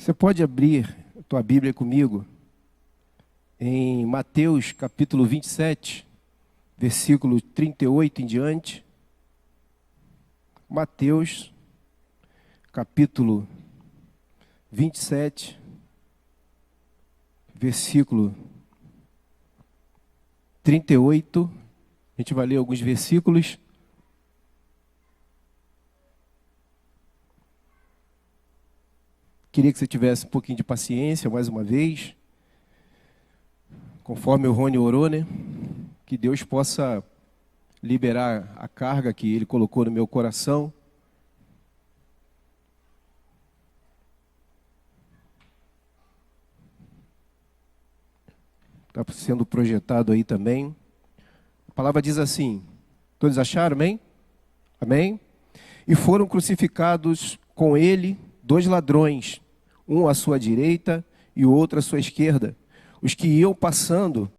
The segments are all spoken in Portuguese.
Você pode abrir a tua Bíblia comigo em Mateus capítulo 27, versículo 38 em diante. Mateus capítulo 27, versículo 38. A gente vai ler alguns versículos. Queria que você tivesse um pouquinho de paciência mais uma vez, conforme o Rony orou, né? Que Deus possa liberar a carga que Ele colocou no meu coração. Está sendo projetado aí também. A palavra diz assim, todos acharam, amém? Amém? E foram crucificados com Ele 2 ladrões, um à sua direita e o outro à sua esquerda. Os que iam passando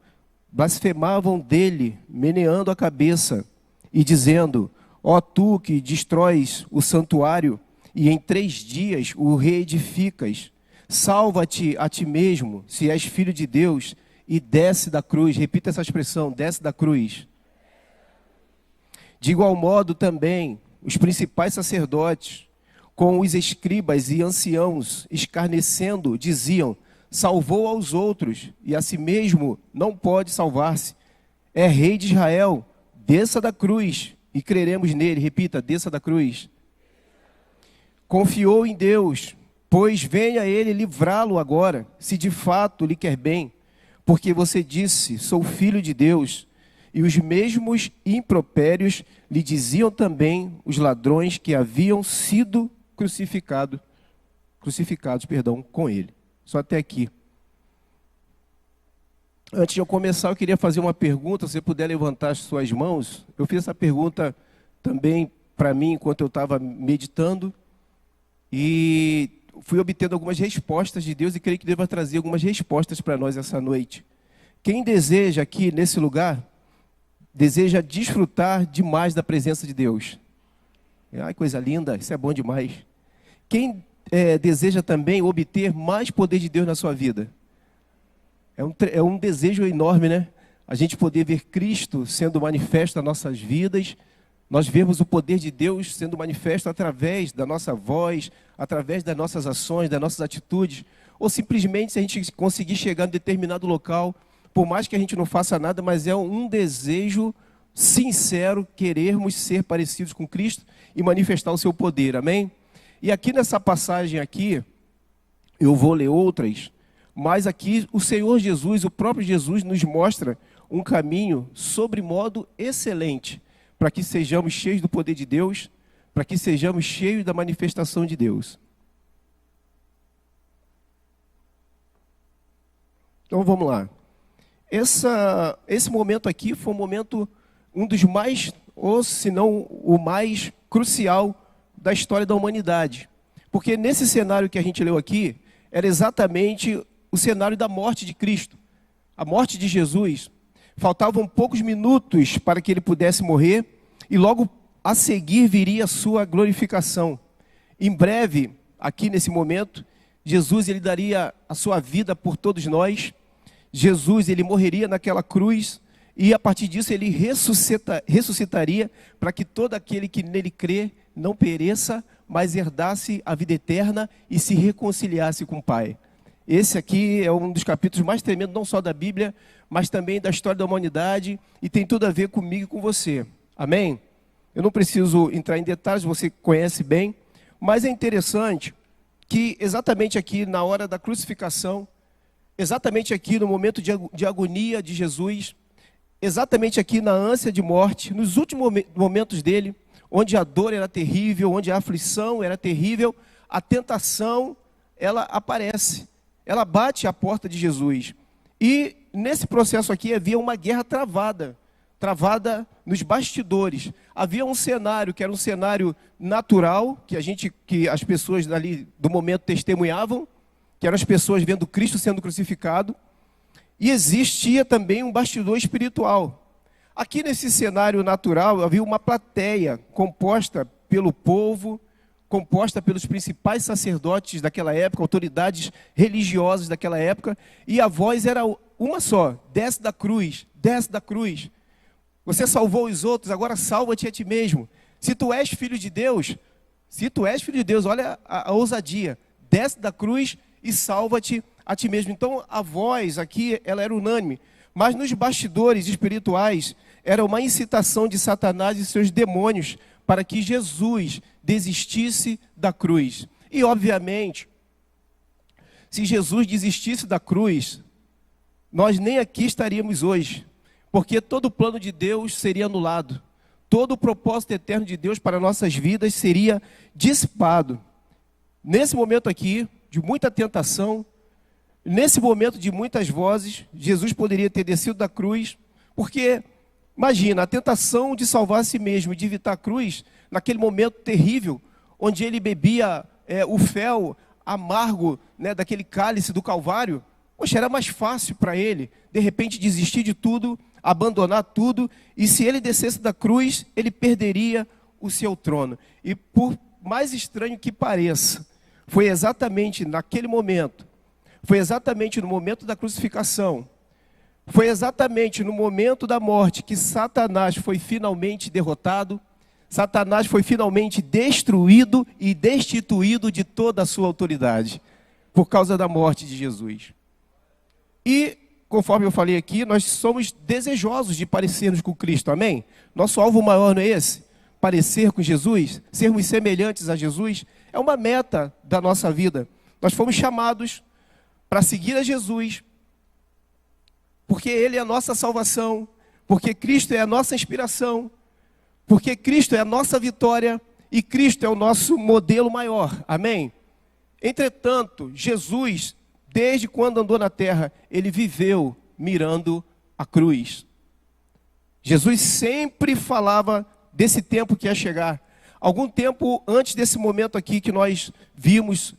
blasfemavam dele, meneando a cabeça e dizendo: ó tu que destróis o santuário e em 3 dias o reedificas, salva-te a ti mesmo, se és filho de Deus, e desce da cruz. Repita essa expressão, desce da cruz. De igual modo também os principais sacerdotes, com os escribas e anciãos, escarnecendo, diziam: salvou aos outros, e a si mesmo não pode salvar-se. É rei de Israel, desça da cruz, e creremos nele. Repita, desça da cruz. Confiou em Deus, pois venha ele livrá-lo agora, se de fato lhe quer bem. Porque você disse, sou filho de Deus. E os mesmos impropérios lhe diziam também os ladrões que haviam sido crucificados com ele. Só até aqui. Antes de eu começar, eu queria fazer uma pergunta. Se você puder levantar as suas mãos. Eu fiz essa pergunta também para mim enquanto eu estava meditando. E fui obtendo algumas respostas de Deus e creio que Deus vai trazer algumas respostas para nós essa noite. Quem deseja aqui nesse lugar, deseja desfrutar demais da presença de Deus. Ai, coisa linda, isso é bom demais. Quem deseja também obter mais poder de Deus na sua vida? É um desejo enorme, né? A gente poder ver Cristo sendo manifesto nas nossas vidas, nós vemos o poder de Deus sendo manifesto através da nossa voz, através das nossas ações, das nossas atitudes, ou simplesmente se a gente conseguir chegar em determinado local, por mais que a gente não faça nada, mas é um desejo sincero, querermos ser parecidos com Cristo e manifestar o seu poder, amém? E aqui nessa passagem aqui, eu vou ler outras, mas aqui o Senhor Jesus, o próprio Jesus, nos mostra um caminho sobre modo excelente, para que sejamos cheios do poder de Deus, para que sejamos cheios da manifestação de Deus. Então vamos lá. Esse momento aqui foi um momento, um dos mais, ou se não o mais crucial da história da humanidade. Porque nesse cenário que a gente leu aqui, era exatamente o cenário da morte de Cristo. A morte de Jesus. Faltavam poucos minutos para que ele pudesse morrer, e logo a seguir viria a sua glorificação. Em breve, aqui nesse momento, Jesus ele daria a sua vida por todos nós. Jesus ele morreria naquela cruz, e a partir disso ele ressuscitaria para que todo aquele que nele crê não pereça, mas herdasse a vida eterna e se reconciliasse com o Pai. Esse aqui é um dos capítulos mais tremendos, não só da Bíblia, mas também da história da humanidade, e tem tudo a ver comigo e com você. Amém? Eu não preciso entrar em detalhes, você conhece bem, mas é interessante que exatamente aqui na hora da crucificação, exatamente aqui no momento de agonia de Jesus, exatamente aqui na ânsia de morte, nos últimos momentos dele, onde a dor era terrível, onde a aflição era terrível, a tentação, ela aparece, ela bate à porta de Jesus. E nesse processo aqui havia uma guerra travada nos bastidores. Havia um cenário que era um cenário natural, que as pessoas ali do momento testemunhavam, que eram as pessoas vendo Cristo sendo crucificado, e existia também um bastidor espiritual. Aqui nesse cenário natural havia uma plateia composta pelo povo, composta pelos principais sacerdotes daquela época, autoridades religiosas daquela época, e a voz era uma só: desce da cruz, desce da cruz. Você salvou os outros, agora salva-te a ti mesmo. Se tu és filho de Deus, olha a ousadia, desce da cruz e salva-te a ti mesmo. Então a voz aqui, ela era unânime, mas nos bastidores espirituais era uma incitação de Satanás e seus demônios para que Jesus desistisse da cruz. E obviamente, se Jesus desistisse da cruz, nós nem aqui estaríamos hoje, porque todo o plano de Deus seria anulado, todo o propósito eterno de Deus para nossas vidas seria dissipado. Nesse momento aqui, de muita tentação, nesse momento de muitas vozes, Jesus poderia ter descido da cruz, porque, imagina, a tentação de salvar a si mesmo e de evitar a cruz, naquele momento terrível, onde ele bebia o fel amargo, né, daquele cálice do Calvário. Poxa, era mais fácil para ele, de repente, desistir de tudo, abandonar tudo, e se ele descesse da cruz, ele perderia o seu trono. E por mais estranho que pareça, foi exatamente naquele momento, foi exatamente no momento da crucificação, foi exatamente no momento da morte que Satanás foi finalmente derrotado, Satanás foi finalmente destruído e destituído de toda a sua autoridade, por causa da morte de Jesus. E, conforme eu falei aqui, nós somos desejosos de parecermos com Cristo, amém? Nosso alvo maior não é esse? Parecer com Jesus, sermos semelhantes a Jesus, é uma meta da nossa vida. Nós fomos chamados para seguir a Jesus, porque Ele é a nossa salvação, porque Cristo é a nossa inspiração, porque Cristo é a nossa vitória e Cristo é o nosso modelo maior, amém? Entretanto, Jesus, desde quando andou na terra, Ele viveu mirando a cruz. Jesus sempre falava desse tempo que ia chegar. Algum tempo antes desse momento aqui que nós vimos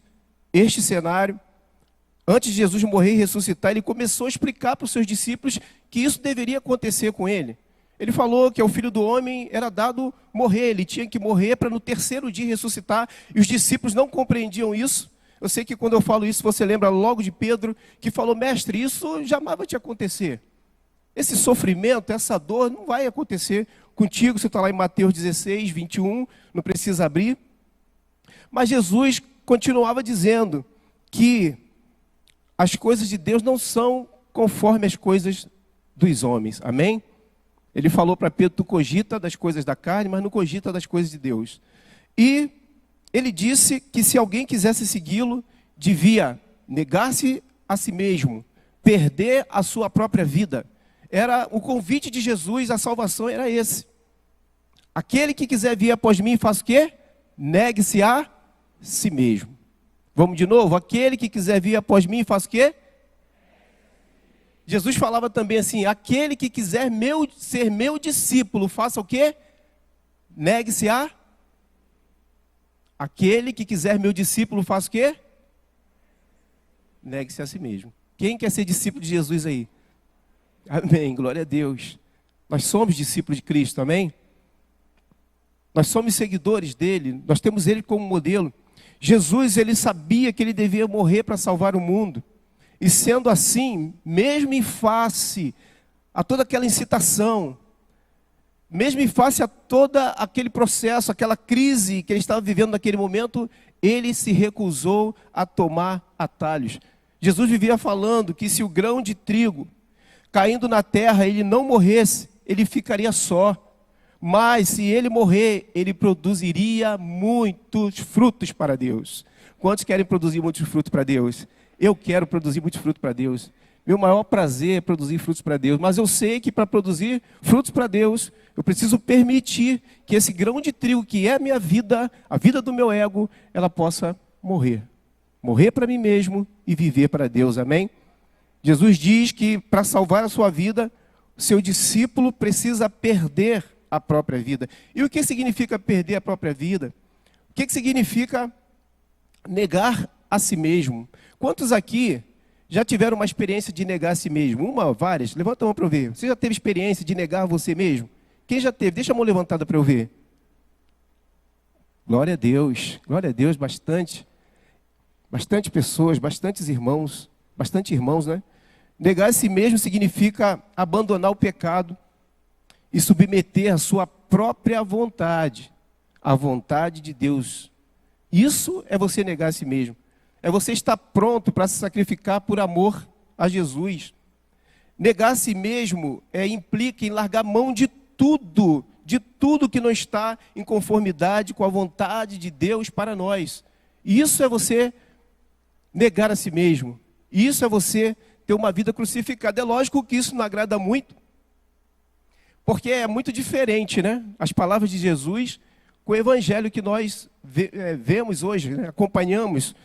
este cenário, antes de Jesus morrer e ressuscitar, Ele começou a explicar para os seus discípulos que isso deveria acontecer com Ele. Ele falou que ao Filho do Homem era dado morrer, Ele tinha que morrer para no terceiro dia ressuscitar, e os discípulos não compreendiam isso. Eu sei que quando eu falo isso, você lembra logo de Pedro, que falou: mestre, isso jamais vai te acontecer. Esse sofrimento, essa dor não vai acontecer contigo. Você está lá em Mateus 16, 21, não precisa abrir. Mas Jesus continuava dizendo que as coisas de Deus não são conforme as coisas dos homens, amém? Ele falou para Pedro: tu cogita das coisas da carne, mas não cogita das coisas de Deus. E ele disse que se alguém quisesse segui-lo, devia negar-se a si mesmo, perder a sua própria vida. Era o convite de Jesus, a salvação era esse. Aquele que quiser vir após mim, faça o quê? Negue-se a si mesmo. Vamos de novo? Aquele que quiser vir após mim, faça o quê? Jesus falava também assim: aquele que quiser ser meu discípulo, faça o quê? Negue-se a... Aquele que quiser meu discípulo, faça o quê? Negue-se a si mesmo. Quem quer ser discípulo de Jesus aí? Amém, glória a Deus. Nós somos discípulos de Cristo, amém? Nós somos seguidores dele, nós temos ele como modelo. Jesus, ele sabia que ele devia morrer para salvar o mundo. E sendo assim, mesmo em face a toda aquela incitação, mesmo em face a todo aquele processo, aquela crise que ele estava vivendo naquele momento, ele se recusou a tomar atalhos. Jesus vivia falando que se o grão de trigo caindo na terra, ele não morresse, ele ficaria só. Mas se ele morrer, ele produziria muitos frutos para Deus. Quantos querem produzir muitos frutos para Deus? Eu quero produzir muitos frutos para Deus. Meu maior prazer é produzir frutos para Deus. Mas eu sei que para produzir frutos para Deus, eu preciso permitir que esse grão de trigo, que é a minha vida, a vida do meu ego, ela possa morrer. Morrer para mim mesmo e viver para Deus, amém? Jesus diz que para salvar a sua vida, o seu discípulo precisa perder a própria vida. E o que significa perder a própria vida? O que significa negar a si mesmo? Quantos aqui já tiveram uma experiência de negar a si mesmo? Uma, várias? Levanta a mão para eu ver. Você já teve experiência de negar você mesmo? Quem já teve? Deixa a mão levantada para eu ver. Glória a Deus, bastante pessoas, bastante irmãos, né? Negar a si mesmo significa abandonar o pecado e submeter a sua própria vontade, à vontade de Deus. Isso é você negar a si mesmo. É você estar pronto para se sacrificar por amor a Jesus. Negar a si mesmo implica em largar mão de tudo que não está em conformidade com a vontade de Deus para nós. Isso é você negar a si mesmo. Isso é você ter uma vida crucificada. É lógico que isso não agrada muito, porque é muito diferente, né? As palavras de Jesus com o evangelho que nós vemos hoje, né? Acompanhamos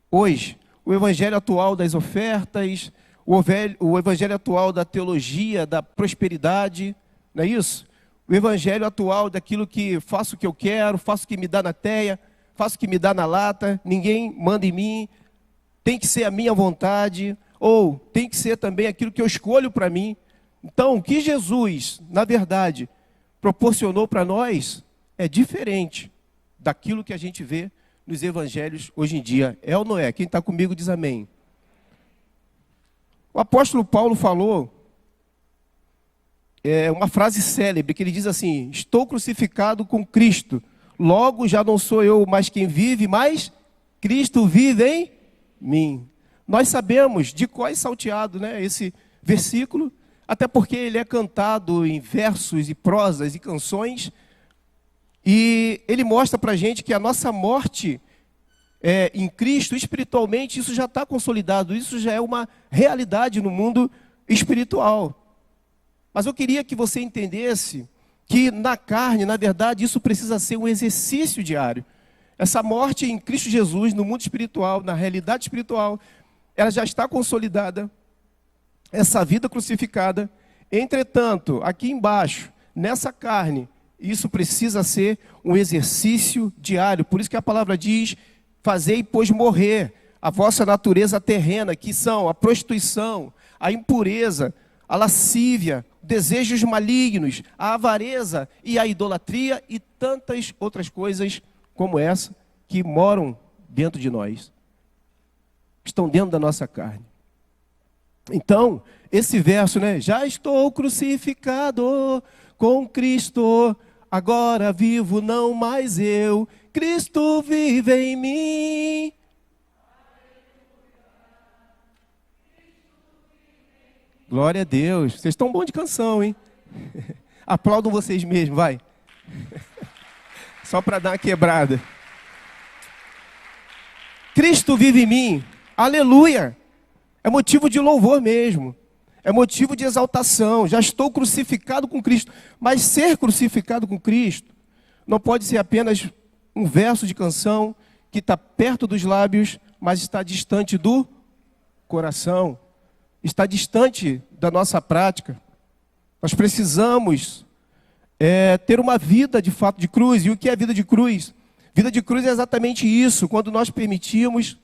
hoje. O evangelho atual das ofertas, o evangelho atual da teologia, da prosperidade, não é isso? O evangelho atual daquilo que faço o que eu quero, faço o que me dá na teia, faço o que me dá na lata, ninguém manda em mim, tem que ser a minha vontade, ou tem que ser também aquilo que eu escolho para mim. Então, o que Jesus, na verdade, proporcionou para nós é diferente daquilo que a gente vê nos evangelhos hoje em dia. É ou não é? Quem está comigo diz amém. O apóstolo Paulo falou uma frase célebre, que ele diz assim: estou crucificado com Cristo, logo já não sou eu mais quem vive, mas Cristo vive em mim. Nós sabemos de cor e salteado, né, esse versículo, até porque ele é cantado em versos e prosas e canções, e ele mostra para a gente que a nossa morte em Cristo, espiritualmente, isso já está consolidado, isso já é uma realidade no mundo espiritual. Mas eu queria que você entendesse que na carne, na verdade, isso precisa ser um exercício diário. Essa morte em Cristo Jesus, no mundo espiritual, na realidade espiritual, ela já está consolidada, essa vida crucificada. Entretanto, aqui embaixo, nessa carne, isso precisa ser um exercício diário. Por isso que a palavra diz: fazei, pois, morrer a vossa natureza terrena, que são a prostituição, a impureza, a lascívia, desejos malignos, a avareza e a idolatria e tantas outras coisas como essa que moram dentro de nós, estão dentro da nossa carne. Então, esse verso, né? Já estou crucificado com Cristo, agora vivo não mais eu, Cristo vive em mim. Glória a Deus. Vocês estão bons de canção, hein? Aplaudam vocês mesmos, vai. Só para dar uma quebrada. Cristo vive em mim. Aleluia. É motivo de louvor mesmo. É motivo de exaltação. Já estou crucificado com Cristo. Mas ser crucificado com Cristo não pode ser apenas um verso de canção que está perto dos lábios, mas está distante do coração. Está distante da nossa prática. Nós precisamos ter uma vida de fato de cruz. E o que é vida de cruz? Vida de cruz é exatamente isso, quando nós permitimos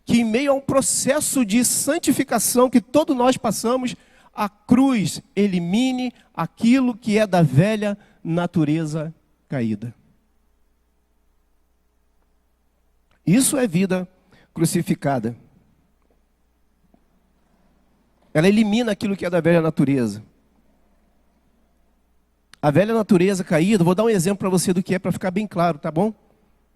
que em meio a um processo de santificação que todos nós passamos, a cruz elimine aquilo que é da velha natureza caída. Isso é vida crucificada. Ela elimina aquilo que é da velha natureza. A velha natureza caída, vou dar um exemplo para você do que é, para ficar bem claro, tá bom?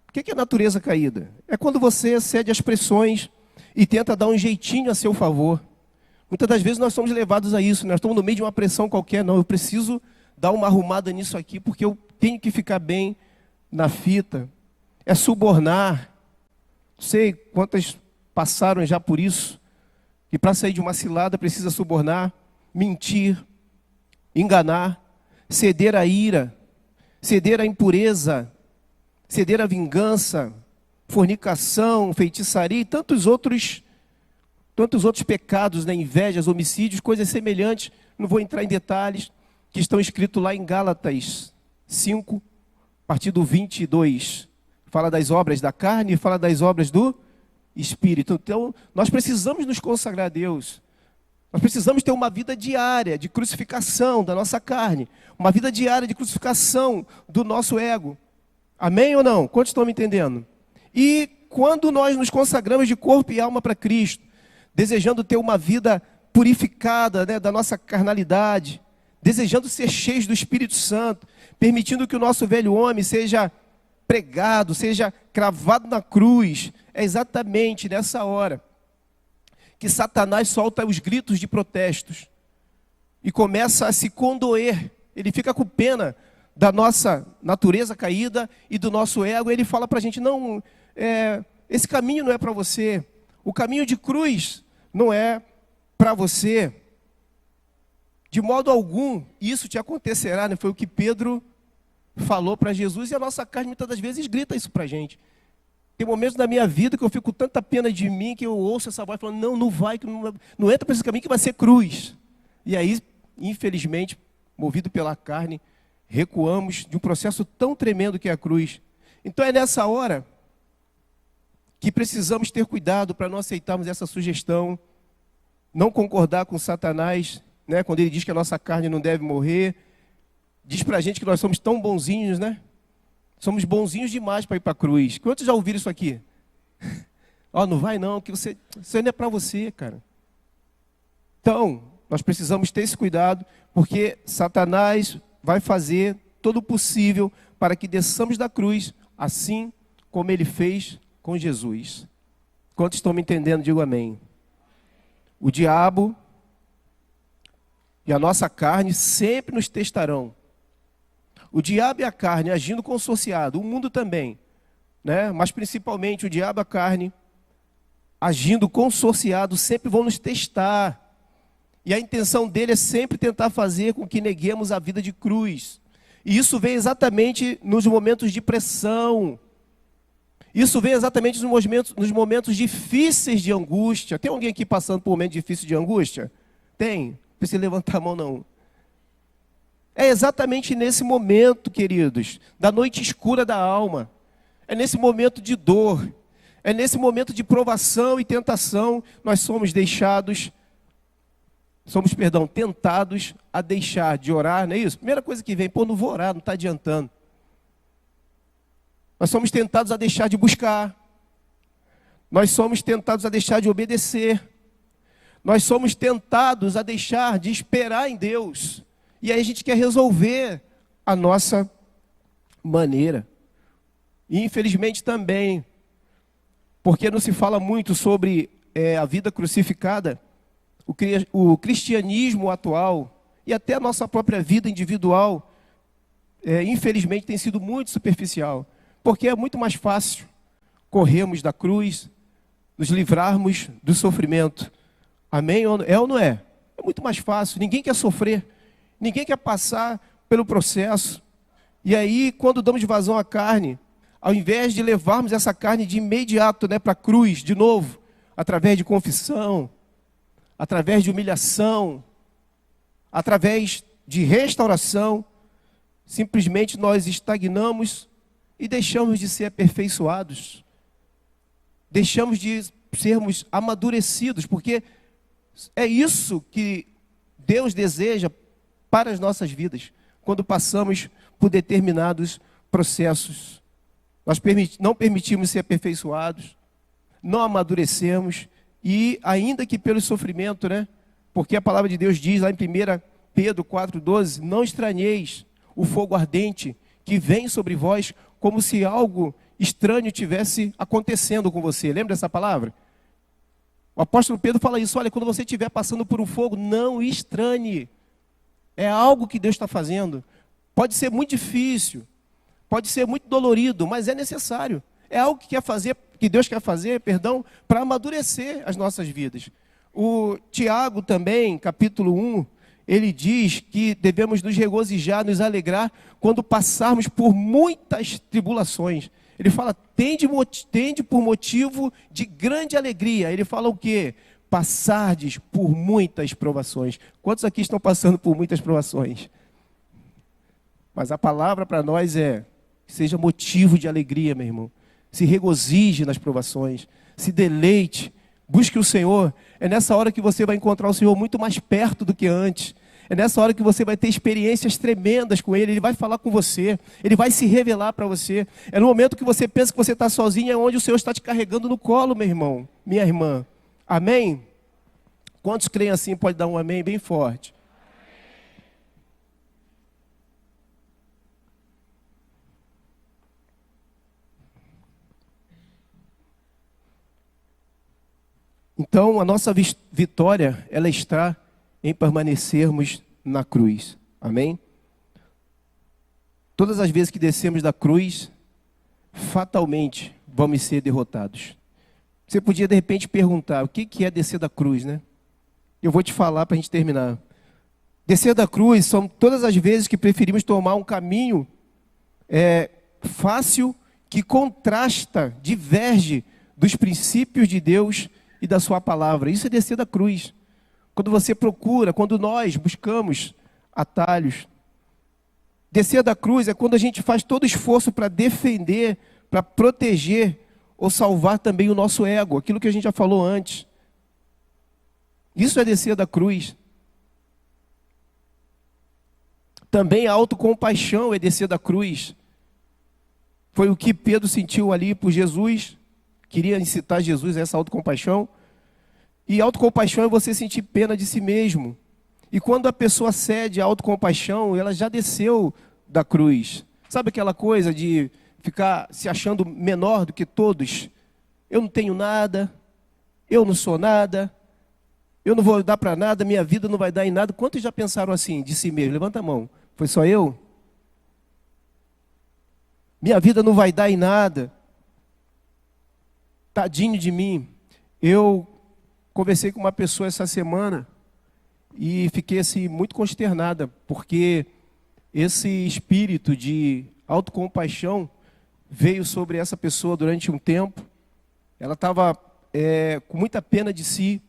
O que é natureza caída? É quando você cede às pressões e tenta dar um jeitinho a seu favor. Muitas das vezes nós somos levados a isso, nós estamos no meio de uma pressão qualquer. Não, eu preciso dar uma arrumada nisso aqui, porque eu tenho que ficar bem na fita. É subornar. Não sei quantas passaram já por isso. E para sair de uma cilada precisa subornar, mentir, enganar, ceder à ira, ceder à impureza, ceder à vingança, fornicação, feitiçaria e tantos outros pecados, né? Invejas, homicídios, coisas semelhantes. Não vou entrar em detalhes, que estão escritos lá em Gálatas 5, a partir do 22. Fala das obras da carne e fala das obras do Espírito. Então, nós precisamos nos consagrar a Deus. Nós precisamos ter uma vida diária de crucificação da nossa carne. Uma vida diária de crucificação do nosso ego. Amém ou não? Quantos estão me entendendo? E quando nós nos consagramos de corpo e alma para Cristo, desejando ter uma vida purificada, né, da nossa carnalidade, desejando ser cheios do Espírito Santo, permitindo que o nosso velho homem seja pregado, seja cravado na cruz, é exatamente nessa hora que Satanás solta os gritos de protestos e começa a se condoer. Ele fica com pena da nossa natureza caída e do nosso ego. Ele fala para a gente, não, esse caminho não é para você. O caminho de cruz não é para você. De modo algum, isso te acontecerá, né? Foi o que Pedro falou para Jesus, e a nossa carne muitas das vezes grita isso para a gente. Tem momentos na minha vida que eu fico com tanta pena de mim, que eu ouço essa voz falando, não vai, que não entra para esse caminho que vai ser cruz. E aí, infelizmente, movido pela carne, recuamos de um processo tão tremendo que é a cruz. Então é nessa hora que precisamos ter cuidado para não aceitarmos essa sugestão, não concordar com Satanás, né, quando ele diz que a nossa carne não deve morrer. Diz para a gente que nós somos tão bonzinhos, né? Somos bonzinhos demais para ir para a cruz. Quantos já ouviram isso aqui? Não vai não, que isso não é para você, cara. Então, nós precisamos ter esse cuidado, porque Satanás vai fazer todo o possível para que desçamos da cruz, assim como ele fez com Jesus. Quantos estão me entendendo? Digo amém. O diabo e a nossa carne sempre nos testarão. O diabo e a carne agindo consorciado, o mundo também, né? Mas principalmente o diabo e a carne agindo consorciado sempre vão nos testar. E a intenção dele é sempre tentar fazer com que neguemos a vida de cruz. E isso vem exatamente nos momentos de pressão. Isso vem exatamente nos momentos difíceis de angústia. Tem alguém aqui passando por um momento difícil de angústia? Tem? Não precisa levantar a mão não. É exatamente nesse momento, queridos, da noite escura da alma. É nesse momento de dor. É nesse momento de provação e tentação, nós somos tentados a deixar de orar, não é isso? Primeira coisa que vem, não vou orar, não está adiantando. Nós somos tentados a deixar de buscar. Nós somos tentados a deixar de obedecer. Nós somos tentados a deixar de esperar em Deus. E aí a gente quer resolver a nossa maneira. E infelizmente também, porque não se fala muito sobre a vida crucificada, o cristianismo atual e até a nossa própria vida individual, infelizmente tem sido muito superficial. Porque é muito mais fácil corrermos da cruz, nos livrarmos do sofrimento. Amém? É ou não é? É muito mais fácil, ninguém quer sofrer. Ninguém quer passar pelo processo. E aí, quando damos vazão à carne, ao invés de levarmos essa carne de imediato, né, para a cruz, de novo, através de confissão, através de humilhação, através de restauração, simplesmente nós estagnamos e deixamos de ser aperfeiçoados. Deixamos de sermos amadurecidos, porque é isso que Deus deseja para as nossas vidas, quando passamos por determinados processos. Nós não permitimos ser aperfeiçoados, não amadurecemos, e ainda que pelo sofrimento, né? Porque a palavra de Deus diz lá em 1 Pedro 4,12, não estranheis o fogo ardente que vem sobre vós, como se algo estranho tivesse acontecendo com você. Lembra dessa palavra? O apóstolo Pedro fala isso, olha, quando você estiver passando por um fogo, não estranhe. É algo que Deus está fazendo. Pode ser muito difícil, pode ser muito dolorido, mas é necessário. É algo que Deus quer fazer, para amadurecer as nossas vidas. O Tiago também, capítulo 1, ele diz que devemos nos regozijar, nos alegrar, quando passarmos por muitas tribulações. Ele fala, tende por motivo de grande alegria. Ele fala o quê? Passardes por muitas provações. Quantos aqui estão passando por muitas provações? Mas a palavra para nós é, seja motivo de alegria, meu irmão. Se regozije nas provações, se deleite, busque o Senhor. É nessa hora que você vai encontrar o Senhor muito mais perto do que antes. É nessa hora que você vai ter experiências tremendas com Ele. Ele vai falar com você. Ele vai se revelar para você. É no momento que você pensa que você está sozinho, é onde o Senhor está te carregando no colo, meu irmão, minha irmã. Amém? Quantos creem assim? Pode dar um amém bem forte. Então, a nossa vitória, ela está em permanecermos na cruz. Amém? Todas as vezes que descemos da cruz, fatalmente vamos ser derrotados. Você podia, de repente, perguntar, o que é descer da cruz, né? Eu vou te falar para a gente terminar. Descer da cruz são todas as vezes que preferimos tomar um caminho fácil, que contrasta, diverge dos princípios de Deus e da sua palavra. Isso é descer da cruz. Quando você procura, quando nós buscamos atalhos. Descer da cruz é quando a gente faz todo esforço para defender, para proteger ou salvar também o nosso ego, aquilo que a gente já falou antes. Isso é descer da cruz. Também a autocompaixão é descer da cruz. Foi o que Pedro sentiu ali por Jesus. Queria incitar Jesus a essa autocompaixão. E autocompaixão é você sentir pena de si mesmo. E quando a pessoa cede à autocompaixão, ela já desceu da cruz. Sabe aquela coisa de ficar se achando menor do que todos? Eu não tenho nada, eu não sou nada, eu não vou dar para nada, minha vida não vai dar em nada. Quantos já pensaram assim de si mesmo? Levanta a mão. Foi só eu? Minha vida não vai dar em nada. Tadinho de mim. Eu conversei com uma pessoa essa semana e fiquei assim muito consternada, porque esse espírito de autocompaixão veio sobre essa pessoa durante um tempo. Ela estava com muita pena de si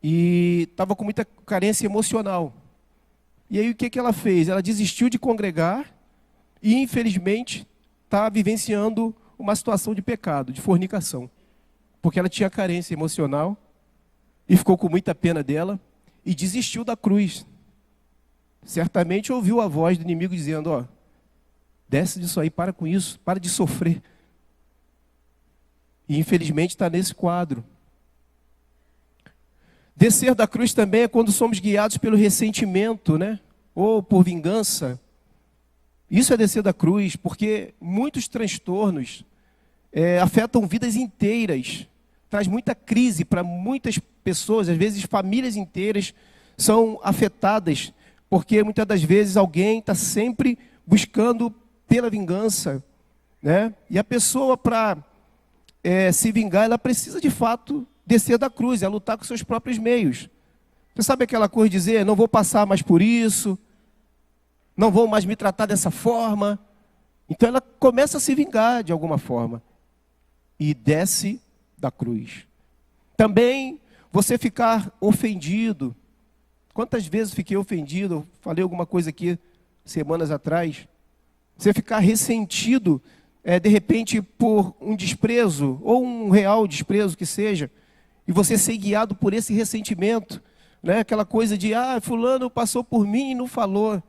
e estava com muita carência emocional. E aí o que ela fez? Ela desistiu de congregar e, infelizmente, está vivenciando uma situação de pecado, de fornicação. Porque ela tinha carência emocional e ficou com muita pena dela e desistiu da cruz. Certamente ouviu a voz do inimigo dizendo, ó, desce disso aí, para com isso, para de sofrer. E infelizmente está nesse quadro. Descer da cruz também é quando somos guiados pelo ressentimento, né? Ou por vingança. Isso é descer da cruz, porque muitos transtornos afetam vidas inteiras. Traz muita crise para muitas pessoas, às vezes famílias inteiras são afetadas, porque muitas das vezes alguém está sempre buscando pela vingança, né? E a pessoa, para se vingar, ela precisa de fato descer da cruz, é lutar com seus próprios meios. Você sabe aquela coisa de dizer, não vou passar mais por isso, não vou mais me tratar dessa forma. Então ela começa a se vingar de alguma forma e desce da cruz. Também você ficar ofendido. Quantas vezes fiquei ofendido? Eu falei alguma coisa aqui semanas atrás. Você ficar ressentido, de repente, por um desprezo, ou um real desprezo que seja, e você ser guiado por esse ressentimento, né? Aquela coisa de, fulano passou por mim e não falou.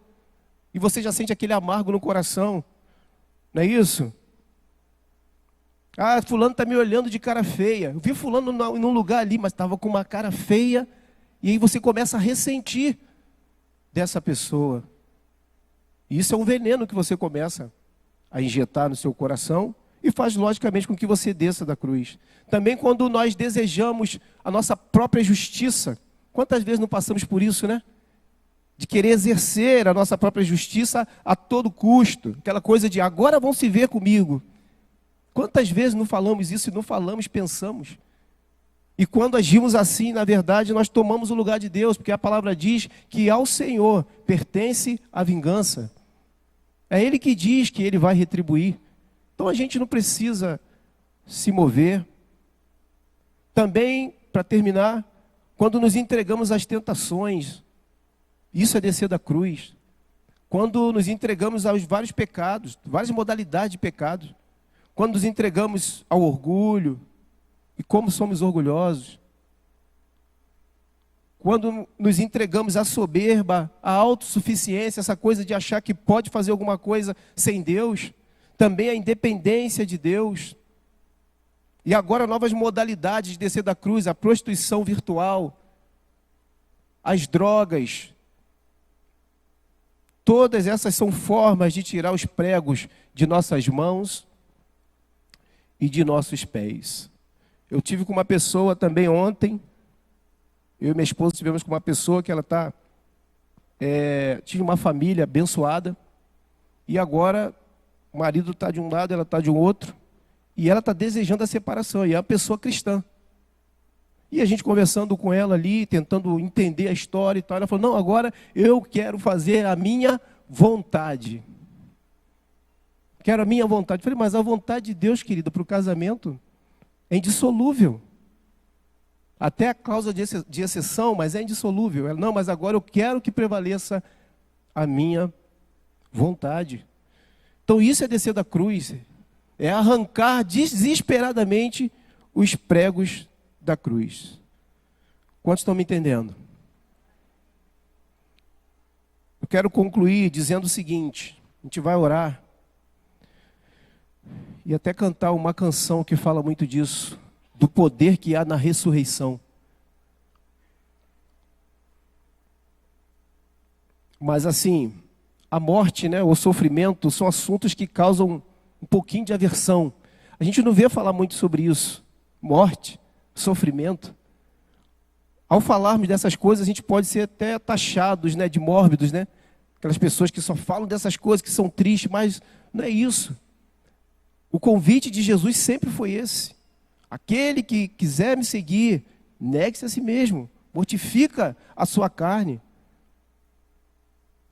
E você já sente aquele amargo no coração. Não é isso? Fulano está me olhando de cara feia. Eu vi fulano num lugar ali, mas estava com uma cara feia. E aí você começa a ressentir dessa pessoa. E isso é um veneno que você começa a injetar no seu coração e faz logicamente com que você desça da cruz. Também quando nós desejamos a nossa própria justiça. Quantas vezes não passamos por isso, né? De querer exercer a nossa própria justiça a todo custo. Aquela coisa de agora vão se ver comigo. Quantas vezes não falamos isso e não falamos, pensamos. E quando agimos assim, na verdade, nós tomamos o lugar de Deus, porque a palavra diz que ao Senhor pertence a vingança. É Ele que diz que Ele vai retribuir. Então a gente não precisa se mover. Também, para terminar, quando nos entregamos às tentações, isso é descer da cruz. Quando nos entregamos aos vários pecados, várias modalidades de pecados. Quando nos entregamos ao orgulho, e como somos orgulhosos. quando nos entregamos à soberba, à autossuficiência, essa coisa de achar que pode fazer alguma coisa sem Deus, também a independência de Deus. E agora novas modalidades de descer da cruz, a prostituição virtual, as drogas. Todas essas são formas de tirar os pregos de nossas mãos e de nossos pés. Eu tive com uma pessoa também ontem, eu e minha esposa tivemos com uma pessoa que ela tinha uma família abençoada, e agora o marido está de um lado, ela está de um outro, e ela está desejando a separação, e é uma pessoa cristã. E a gente conversando com ela ali, tentando entender a história e tal, ela falou, não, agora eu quero fazer a minha vontade. Quero a minha vontade. Eu falei, mas a vontade de Deus, querida, para o casamento é indissolúvel. Até a cláusula de exceção, mas é indissolúvel. Ela, não, mas agora eu quero que prevaleça a minha vontade. Então isso é descer da cruz, é arrancar desesperadamente os pregos da cruz. Quantos estão me entendendo? Eu quero concluir dizendo o seguinte, a gente vai orar e até cantar uma canção que fala muito disso, do poder que há na ressurreição. Mas assim, a morte, né, o sofrimento são assuntos que causam um pouquinho de aversão. A gente não vê falar muito sobre isso. Morte, sofrimento. Ao falarmos dessas coisas, a gente pode ser até taxados, né, de mórbidos, né? Aquelas pessoas que só falam dessas coisas, que são tristes, mas não é isso. O convite de Jesus sempre foi esse. Aquele que quiser me seguir, negue-se a si mesmo, mortifica a sua carne.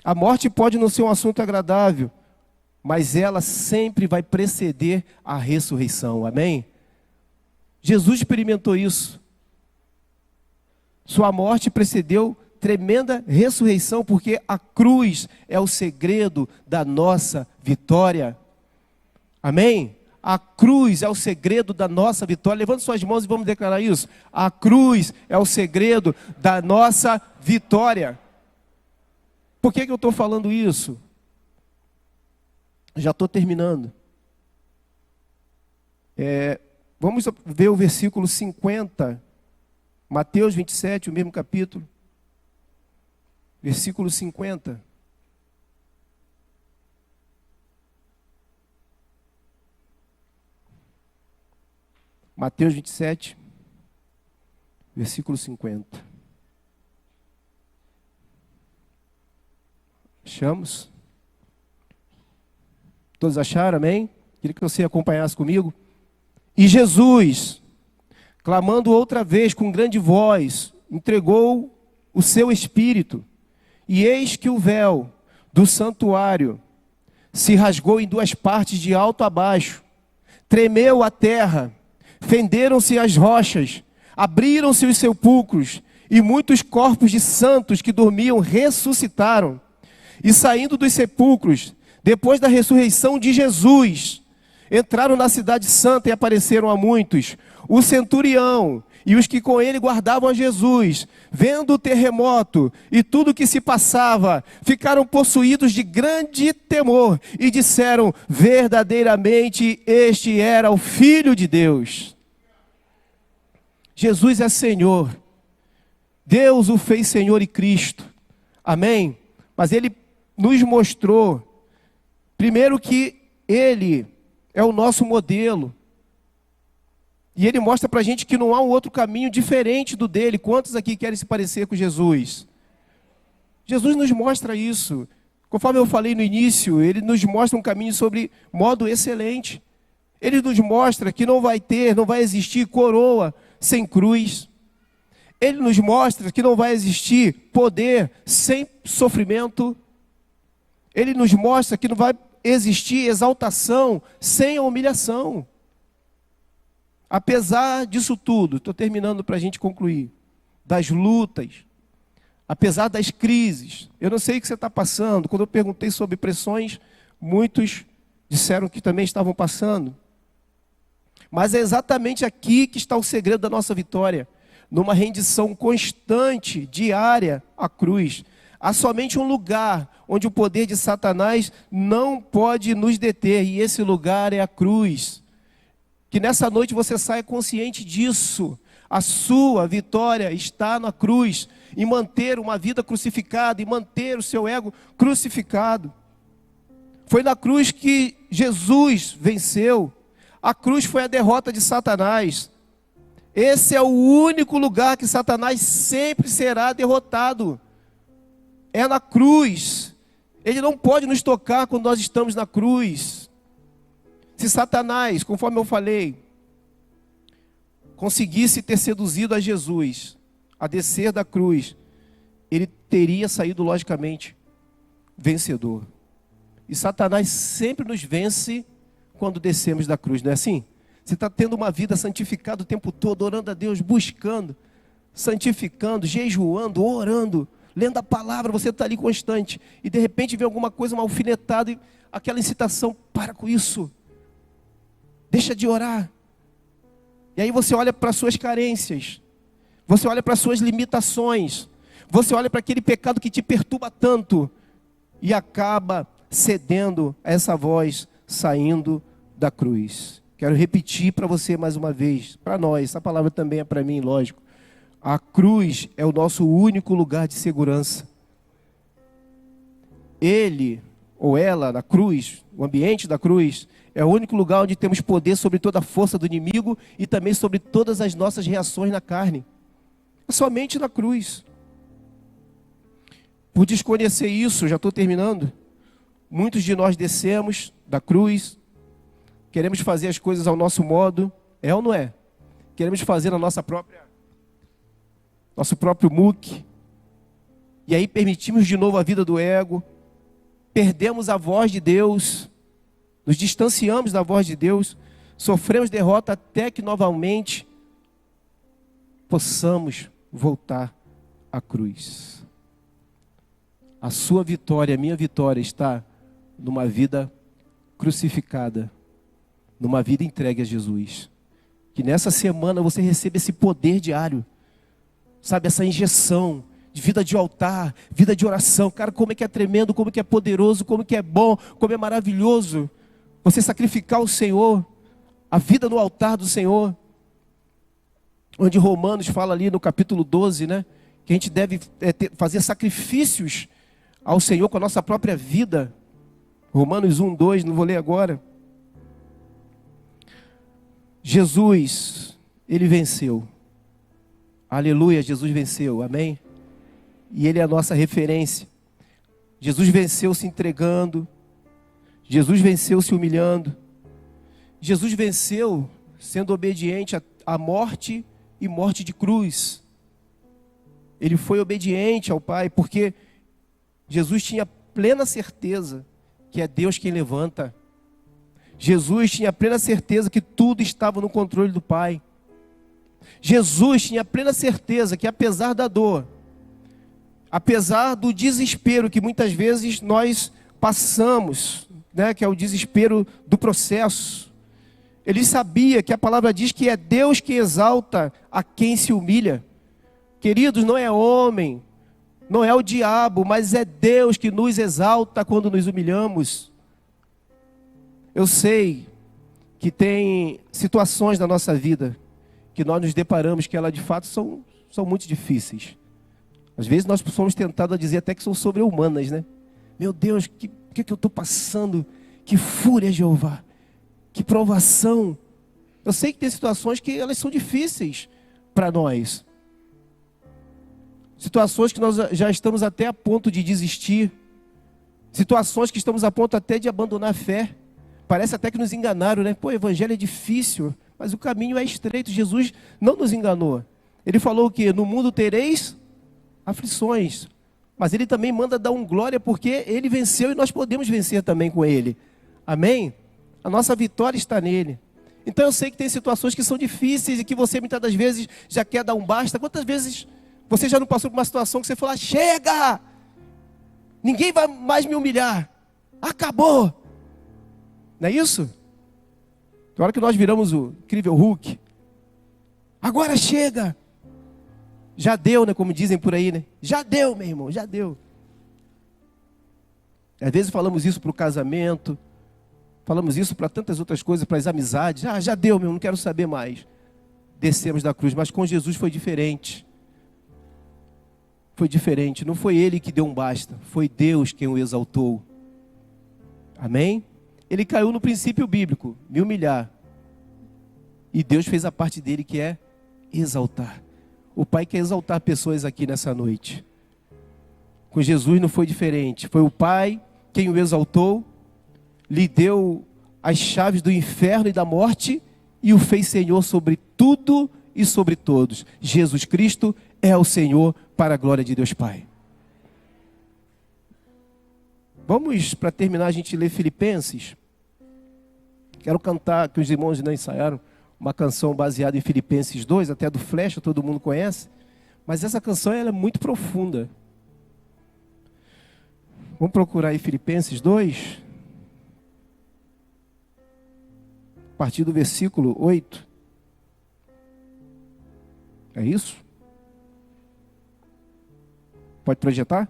A morte pode não ser um assunto agradável, mas ela sempre vai preceder a ressurreição, amém? Jesus experimentou isso. Sua morte precedeu tremenda ressurreição, porque a cruz é o segredo da nossa vitória. Amém? A cruz é o segredo da nossa vitória. Levante suas mãos e vamos declarar isso. A cruz é o segredo da nossa vitória. Por que eu estou falando isso? Já estou terminando. Vamos ver o versículo 50. Mateus 27, o mesmo capítulo. Versículo 50. Mateus 27, versículo 50. Achamos? Todos acharam, amém? Queria que você acompanhasse comigo. E Jesus, clamando outra vez com grande voz, entregou o seu espírito. E eis que o véu do santuário se rasgou em duas partes de alto a baixo. Tremeu a terra, fenderam-se as rochas, abriram-se os sepulcros, e muitos corpos de santos que dormiam ressuscitaram. E saindo dos sepulcros, depois da ressurreição de Jesus, entraram na cidade santa e apareceram a muitos. O centurião e os que com ele guardavam a Jesus, vendo o terremoto e tudo o que se passava, ficaram possuídos de grande temor e disseram, verdadeiramente este era o Filho de Deus. Jesus é Senhor. Deus o fez Senhor e Cristo. Amém? Mas Ele nos mostrou, primeiro, que Ele é o nosso modelo. E Ele mostra para a gente que não há um outro caminho diferente do dele. Quantos aqui querem se parecer com Jesus? Jesus nos mostra isso. Conforme eu falei no início, Ele nos mostra um caminho sobre modo excelente. Ele nos mostra que não vai existir coroa sem cruz. Ele nos mostra que não vai existir poder sem sofrimento. Ele nos mostra que não vai existir exaltação sem a humilhação. Apesar disso tudo, estou terminando para a gente concluir, das lutas, apesar das crises, eu não sei o que você está passando. Quando eu perguntei sobre pressões, muitos disseram que também estavam passando. Mas é exatamente aqui que está o segredo da nossa vitória. numa rendição constante, diária, à cruz. Há somente um lugar onde o poder de Satanás não pode nos deter, e esse lugar é a cruz. Que nessa noite você saia consciente disso. A sua vitória está na cruz, em manter uma vida crucificada, em manter o seu ego crucificado. Foi na cruz que Jesus venceu. A cruz foi a derrota de Satanás. Esse é o único lugar que Satanás sempre será derrotado. É na cruz. Ele não pode nos tocar quando nós estamos na cruz. Se Satanás, conforme eu falei, conseguisse ter seduzido a Jesus a descer da cruz, ele teria saído logicamente vencedor. E Satanás sempre nos vence quando descemos da cruz, não é assim? Você está tendo uma vida santificada o tempo todo, orando a Deus, buscando, santificando, jejuando, orando, lendo a palavra, você está ali constante. E de repente vem alguma coisa, uma alfinetada, e aquela incitação, para com isso. Deixa de orar. E aí você olha para as suas carências, você olha para as suas limitações, você olha para aquele pecado que te perturba tanto, e acaba cedendo a essa voz, saindo da cruz. Quero repetir para você mais uma vez, para nós, essa palavra também é para mim, lógico. A cruz é o nosso único lugar de segurança. Ele ou ela na cruz, o ambiente da cruz, é o único lugar onde temos poder sobre toda a força do inimigo e também sobre todas as nossas reações na carne. É somente na cruz. Por desconhecer isso, já estou terminando, muitos de nós descemos da cruz, queremos fazer as coisas ao nosso modo, é ou não é? Queremos fazer a nosso próprio muque, e aí permitimos de novo a vida do ego, perdemos a voz de Deus, nos distanciamos da voz de Deus, sofremos derrota até que novamente possamos voltar à cruz. A sua vitória, a minha vitória está numa vida crucificada, numa vida entregue a Jesus. Que nessa semana você receba esse poder diário, sabe, essa injeção de vida de altar, vida de oração. Cara, como é que é tremendo, como é que é poderoso, como é que é bom, como é maravilhoso você sacrificar o Senhor, a vida no altar do Senhor. Onde Romanos fala ali no capítulo 12, né? Que a gente deve fazer sacrifícios ao Senhor com a nossa própria vida. Romanos 1, 2, não vou ler agora. Jesus, Ele venceu. Aleluia, Jesus venceu, amém? E Ele é a nossa referência. Jesus venceu se entregando. Jesus venceu se humilhando. Jesus venceu sendo obediente à morte e morte de cruz. Ele foi obediente ao Pai, porque Jesus tinha plena certeza que é Deus quem levanta. Jesus tinha plena certeza que tudo estava no controle do Pai. Jesus tinha plena certeza que apesar da dor, apesar do desespero que muitas vezes nós passamos, né, que é o desespero do processo, ele sabia que a palavra diz que é Deus que exalta a quem se humilha. Queridos, não é homem, não é o diabo, mas é Deus que nos exalta quando nos humilhamos. Eu sei que tem situações na nossa vida que nós nos deparamos que elas de fato são muito difíceis. Às vezes nós somos tentados a dizer até que são sobre-humanas, né? Meu Deus, o que eu estou passando? Que fúria, Jeová! Que provação! Eu sei que tem situações que elas são difíceis para nós. Situações que nós já estamos até a ponto de desistir. Situações que estamos a ponto até de abandonar a fé. Parece até que nos enganaram, né? Pô, o evangelho é difícil, mas o caminho é estreito. Jesus não nos enganou. Ele falou que no mundo tereis aflições. Mas Ele também manda dar glória porque Ele venceu e nós podemos vencer também com Ele. Amém? A nossa vitória está nele. Então eu sei que tem situações que são difíceis e que você muitas das vezes já quer dar um basta. Quantas vezes você já não passou por uma situação que você falou, chega! Ninguém vai mais me humilhar. Acabou! Não é isso? Na hora que nós viramos o incrível Hulk, agora chega! Já deu, né? Como dizem por aí, né? Já deu, meu irmão, já deu. Às vezes falamos isso para o casamento, falamos isso para tantas outras coisas, para as amizades. Ah, já deu, meu, não quero saber mais. Descemos da cruz, mas com Jesus foi diferente. Foi diferente, não foi Ele que deu um basta, foi Deus quem o exaltou. Amém? Ele caiu no princípio bíblico, me humilhar. E Deus fez a parte dele, que é exaltar. O Pai quer exaltar pessoas aqui nessa noite. Com Jesus não foi diferente. Foi o Pai quem o exaltou, lhe deu as chaves do inferno e da morte e o fez Senhor sobre tudo e sobre todos. Jesus Cristo é o Senhor para a glória de Deus Pai. Vamos, para terminar, a gente ler Filipenses. Quero cantar, que os irmãos não ensaiaram, uma canção baseada em Filipenses 2, até do Flecha, todo mundo conhece. Mas essa canção ela é muito profunda. Vamos procurar aí Filipenses 2. A partir do versículo 8. É isso? Pode projetar?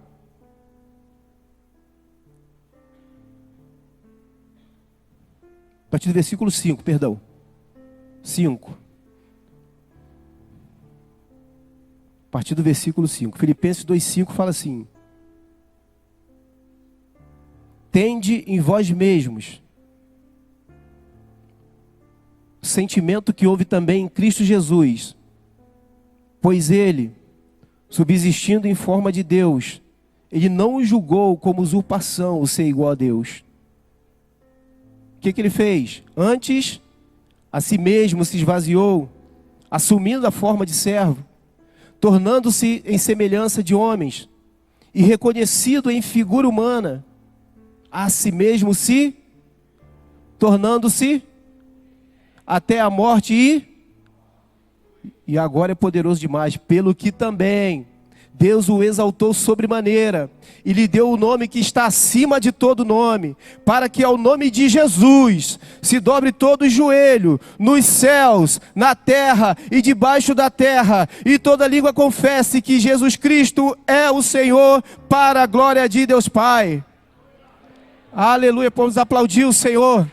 A partir do versículo 5, perdão. 5. A partir do versículo 5. Filipenses 2,5 fala assim: tende em vós mesmos o sentimento que houve também em Cristo Jesus, pois ele, subsistindo em forma de Deus, ele não o julgou como usurpação o ser igual a Deus. O que ele fez? Antes, a si mesmo se esvaziou, assumindo a forma de servo, tornando-se em semelhança de homens, e reconhecido em figura humana, a si mesmo se, tornando-se até a morte e agora é poderoso demais, pelo que também Deus o exaltou sobremaneira e lhe deu o nome que está acima de todo nome, para que ao nome de Jesus se dobre todo o joelho, nos céus, na terra e debaixo da terra, e toda língua confesse que Jesus Cristo é o Senhor, para a glória de Deus Pai. Aleluia, vamos aplaudir o Senhor.